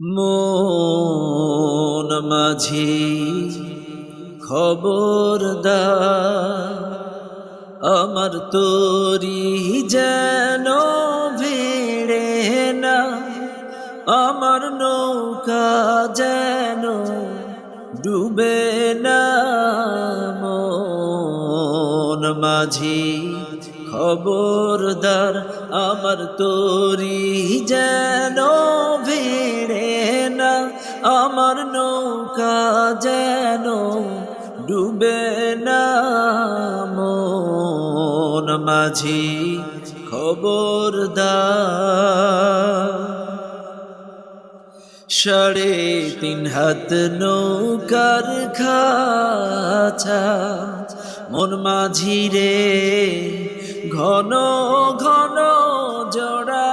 মন মাঝি খবরদার, আমার তোরি যেন ভিড়ে না, আমার নৌকা যেন ডুবে না। মন মাঝি খবরদার, আমার তোরি যেন ভিড়ে না, আমার নৌকা যেন ডুবে না। মন মাঝি খবরদার, 3.5 হাত নৌকার খাঁচা, মন মাঝি রে ঘন ঘন জোড়া